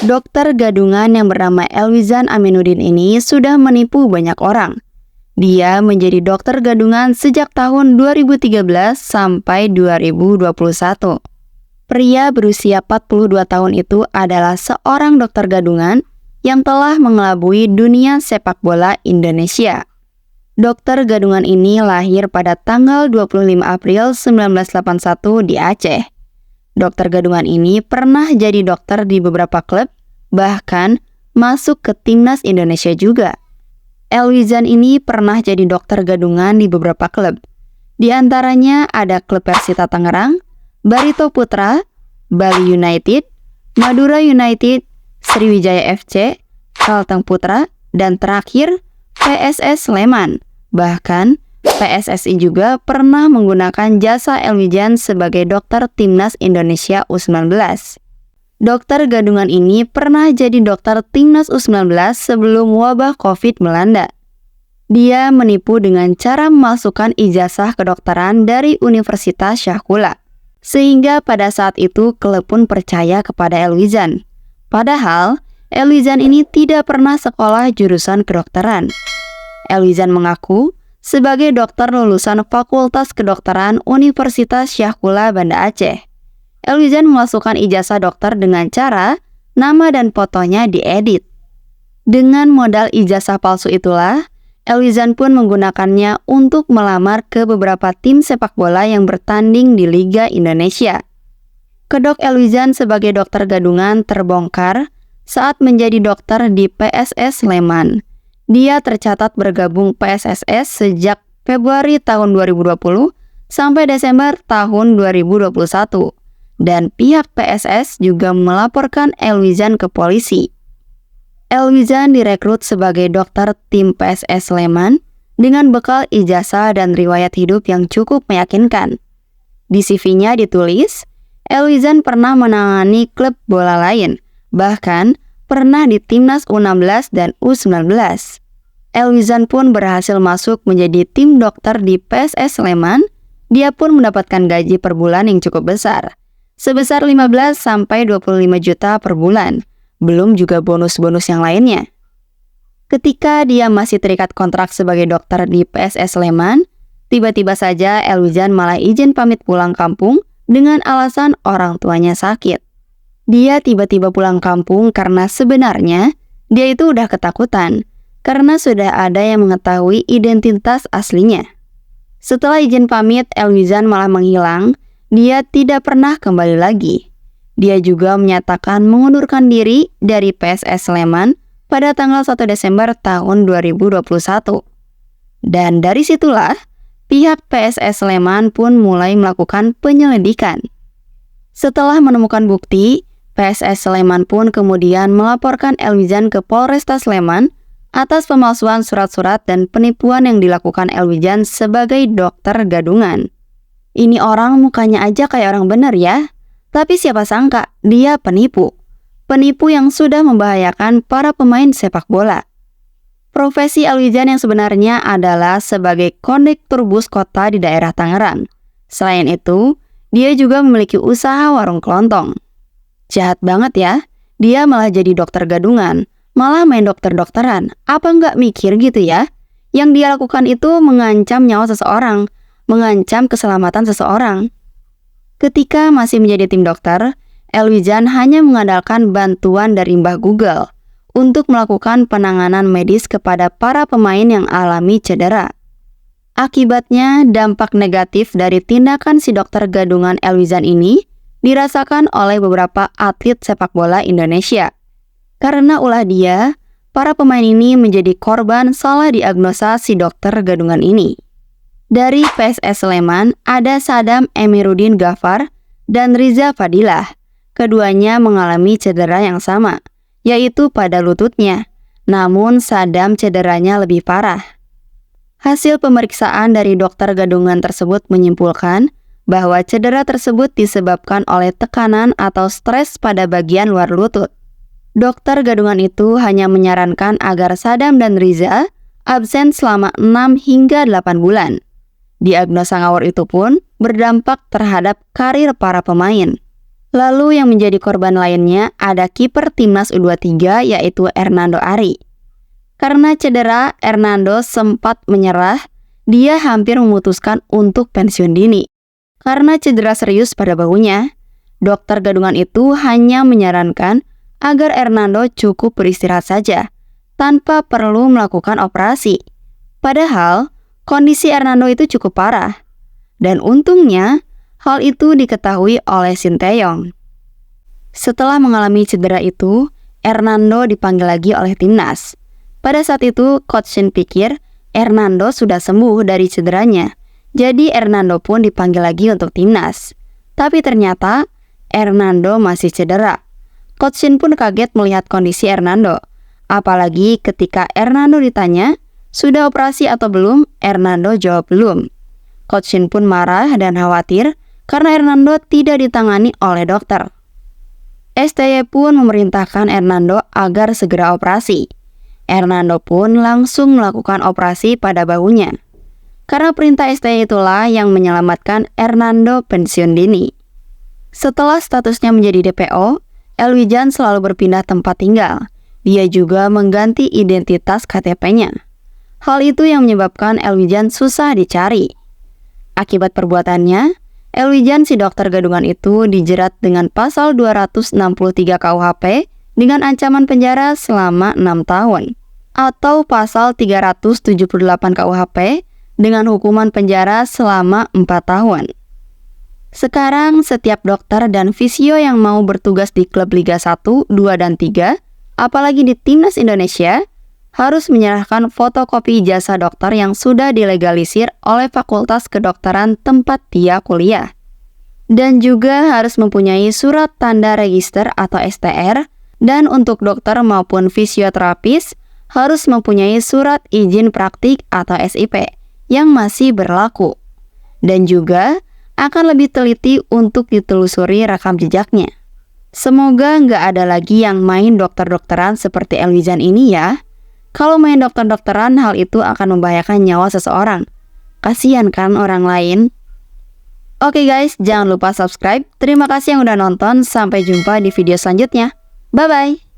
Dokter gadungan yang bernama Elwizan Aminuddin ini sudah menipu banyak orang. Dia menjadi dokter gadungan sejak tahun 2013 sampai 2021. Pria berusia 42 tahun itu adalah seorang dokter gadungan yang telah mengelabui dunia sepak bola Indonesia. Dokter gadungan ini lahir pada tanggal 25 April 1981 di Aceh. Dokter gadungan ini pernah jadi dokter di beberapa klub, bahkan masuk ke timnas Indonesia juga. Elwizan ini pernah jadi dokter gadungan di beberapa klub. Di antaranya ada klub Persita Tangerang, Barito Putra, Bali United, Madura United, Sriwijaya FC, Kalteng Putra, dan terakhir PSS Sleman. Bahkan PSSI juga pernah menggunakan jasa Elwizan sebagai dokter timnas Indonesia U19. Dokter gadungan ini pernah jadi dokter timnas U19 sebelum wabah COVID melanda. Dia menipu dengan cara memasukkan ijazah kedokteran dari Universitas Syahkula, sehingga pada saat itu klub pun percaya kepada Elwizan. Padahal Elwizan ini tidak pernah sekolah jurusan kedokteran. Elwizan mengaku sebagai dokter lulusan Fakultas Kedokteran Universitas Syahkula Banda Aceh. Elwizan memasukkan ijazah dokter dengan cara nama dan fotonya diedit. Dengan modal ijazah palsu itulah, Elwizan pun menggunakannya untuk melamar ke beberapa tim sepak bola yang bertanding di Liga Indonesia. Kedok Elwizan sebagai dokter gadungan terbongkar saat menjadi dokter di PSS Sleman. Dia tercatat bergabung PSSS sejak Februari tahun 2020 sampai Desember tahun 2021. Dan pihak PSS juga melaporkan Elwizan ke polisi. Elwizan direkrut sebagai dokter tim PSS Sleman dengan bekal ijazah dan riwayat hidup yang cukup meyakinkan. Di CV-nya ditulis, Elwizan pernah menangani klub bola lain, bahkan pernah di timnas U16 dan U19. Elwizan pun berhasil masuk menjadi tim dokter di PSS Sleman. Dia pun mendapatkan gaji per bulan yang cukup besar, sebesar 15 sampai 25 juta per bulan, belum juga bonus-bonus yang lainnya. Ketika dia masih terikat kontrak sebagai dokter di PSS Sleman, tiba-tiba saja Elwizan malah izin pamit pulang kampung dengan alasan orang tuanya sakit. Dia tiba-tiba pulang kampung karena sebenarnya dia itu udah ketakutan karena sudah ada yang mengetahui identitas aslinya. Setelah izin pamit, Elwizan malah menghilang. Dia tidak pernah kembali lagi. Dia juga menyatakan mengundurkan diri dari PSS Sleman pada tanggal 1 Desember tahun 2021. Dan dari situlah, pihak PSS Sleman pun mulai melakukan penyelidikan. Setelah menemukan bukti, PSS Sleman pun kemudian melaporkan Elwizan ke Polresta Sleman atas pemalsuan surat-surat dan penipuan yang dilakukan Elwizan sebagai dokter gadungan. Ini orang mukanya aja kayak orang benar ya, tapi siapa sangka dia penipu. Penipu yang sudah membahayakan para pemain sepak bola. Profesi Elwizan yang sebenarnya adalah sebagai kondektur bus kota di daerah Tangerang. Selain itu, dia juga memiliki usaha warung kelontong. Jahat banget ya, dia malah jadi dokter gadungan, malah main dokter-dokteran. Apa nggak mikir gitu ya? Yang dia lakukan itu mengancam nyawa seseorang, mengancam keselamatan seseorang. Ketika masih menjadi tim dokter, Elwizan hanya mengandalkan bantuan dari Mbah Google untuk melakukan penanganan medis kepada para pemain yang alami cedera. Akibatnya, dampak negatif dari tindakan si dokter gadungan Elwizan ini dirasakan oleh beberapa atlet sepak bola Indonesia. Karena ulah dia, para pemain ini menjadi korban salah diagnosa si dokter gadungan ini. Dari PSS Sleman ada Sadam Emiruddin Ghaffar dan Riza Fadilah. Keduanya mengalami cedera yang sama, yaitu pada lututnya. Namun Sadam cederanya lebih parah. Hasil pemeriksaan dari dokter gadungan tersebut menyimpulkan bahwa cedera tersebut disebabkan oleh tekanan atau stres pada bagian luar lutut. Dokter gadungan itu hanya menyarankan agar Sadam dan Riza absen selama 6 hingga 8 bulan. Diagnosa ngawur itu pun berdampak terhadap karir para pemain. Lalu yang menjadi korban lainnya ada kiper timnas U23 yaitu Hernando Ari. Karena cedera, Hernando sempat menyerah. Dia hampir memutuskan untuk pensiun dini. Karena cedera serius pada bahunya, dokter gadungan itu hanya menyarankan agar Hernando cukup beristirahat saja, tanpa perlu melakukan operasi. Padahal, kondisi Hernando itu cukup parah. Dan untungnya, hal itu diketahui oleh Sinteyong. Setelah mengalami cedera itu, Hernando dipanggil lagi oleh timnas. Pada saat itu, Coach Shin pikir Hernando sudah sembuh dari cederanya. Jadi Hernando pun dipanggil lagi untuk timnas. Tapi ternyata Hernando masih cedera. Coach Shin pun kaget melihat kondisi Hernando. Apalagi ketika Hernando ditanya, sudah operasi atau belum? Hernando jawab belum. Coach Shin pun marah dan khawatir karena Hernando tidak ditangani oleh dokter. STY pun memerintahkan Hernando agar segera operasi. Hernando pun langsung melakukan operasi pada bahunya. Karena perintah STY itulah yang menyelamatkan Hernando pensiun dini. Setelah statusnya menjadi DPO, Elwijan selalu berpindah tempat tinggal. Dia juga mengganti identitas KTP-nya. Hal itu yang menyebabkan Elwijan susah dicari. Akibat perbuatannya, Elwijan si dokter gadungan itu dijerat dengan pasal 263 KUHP dengan ancaman penjara selama 6 tahun, atau pasal 378 KUHP dengan hukuman penjara selama 4 tahun. Sekarang setiap dokter dan fisio yang mau bertugas di klub Liga 1, 2, dan 3, apalagi di Timnas Indonesia, harus menyerahkan fotokopi ijazah dokter yang sudah dilegalisir oleh Fakultas Kedokteran tempat dia kuliah. Dan juga harus mempunyai surat tanda register atau STR, dan untuk dokter maupun fisioterapis harus mempunyai surat izin praktik atau SIP yang masih berlaku. Dan juga akan lebih teliti untuk ditelusuri rekam jejaknya. Semoga nggak ada lagi yang main dokter-dokteran seperti Elwijan ini ya. Kalau main dokter-dokteran, hal itu akan membahayakan nyawa seseorang. Kasihan kan orang lain? Oke guys, jangan lupa subscribe. Terima kasih yang udah nonton. Sampai jumpa di video selanjutnya. Bye-bye.